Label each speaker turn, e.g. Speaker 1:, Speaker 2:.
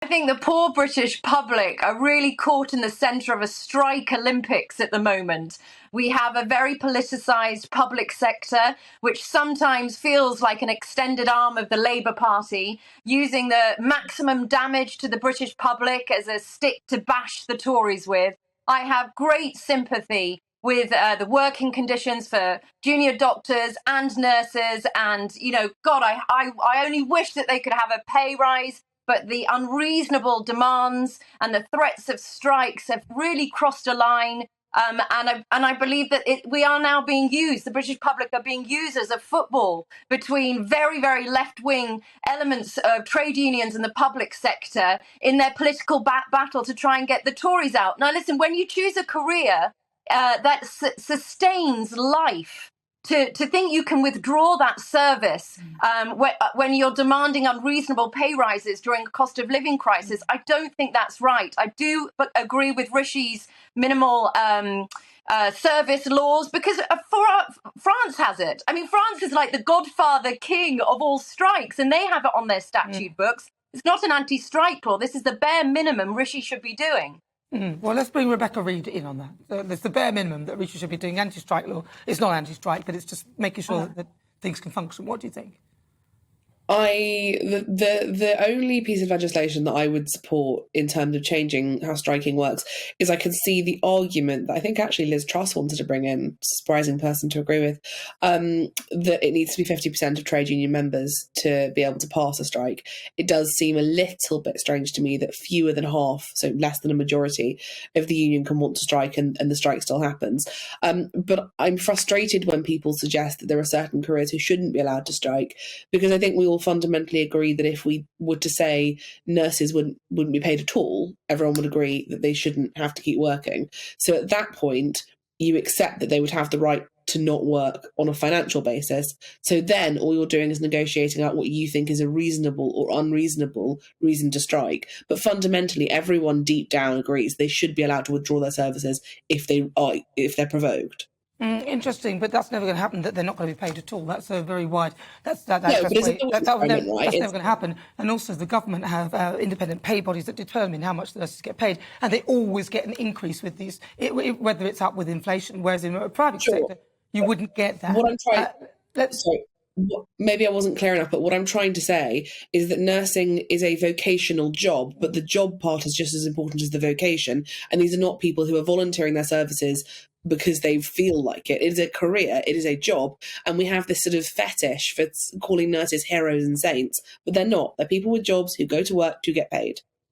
Speaker 1: I think the poor British public are really caught in the centre of a strike Olympics at the moment. We have a very politicised public sector, which sometimes feels like an extended arm of the Labour Party, using the maximum damage to the British public as a stick to bash the Tories with. I have great sympathy with the working conditions for junior doctors and nurses. And, God, I only wish that they could have a pay rise. But the unreasonable demands and the threats of strikes have really crossed a line. And I believe that we are now being used, the British public are being used as a football between very, very left-wing elements of trade unions and the public sector in their political battle to try and get the Tories out. Now, listen, when you choose a career that sustains life, to think you can withdraw that service when you're demanding unreasonable pay rises during a cost of living crisis, I don't think that's right. I do agree with Rishi's minimal service laws, because France has it. I mean, France is like the godfather king of all strikes, and they have it on their statute books. It's not an anti-strike law. This is the bare minimum Rishi should be doing.
Speaker 2: Well, let's bring Rebecca Reid in on that. There's the bare minimum that Rishi should be doing. Anti-strike law. It's not anti-strike, but it's just making sure that things can function. What do you think?
Speaker 3: The only piece of legislation that I would support in terms of changing how striking works is I can see the argument that I think actually Liz Truss wanted to bring in, surprising person to agree with, that it needs to be 50% of trade union members to be able to pass a strike. It does seem a little bit strange to me that fewer than half, so less than a majority of the union can want to strike and the strike still happens. But I'm frustrated when people suggest that there are certain careers who shouldn't be allowed to strike, because I think we all fundamentally agree that if we were to say nurses wouldn't be paid at all, everyone would agree that they shouldn't have to keep working. So at that point, you accept that they would have the right to not work on a financial basis. So then all you're doing is negotiating out what you think is a reasonable or unreasonable reason to strike. But fundamentally, everyone deep down agrees they should be allowed to withdraw their services if they're provoked.
Speaker 2: Interesting, but that's never going to happen, that they're not going to be paid at all. That's a very wide... That's never going to happen. And also the government have independent pay bodies that determine how much the nurses get paid, and they always get an increase with these, whether it's up with inflation, whereas in a private sector, you wouldn't get that.
Speaker 3: What I'm trying... Maybe I wasn't clear enough, but what I'm trying to say is that nursing is a vocational job, but the job part is just as important as the vocation. And these are not people who are volunteering their services because they feel like it. It is a career, it is a job, and we have this sort of fetish for calling nurses heroes and saints, but they're not. They're people with jobs who go to work to get paid.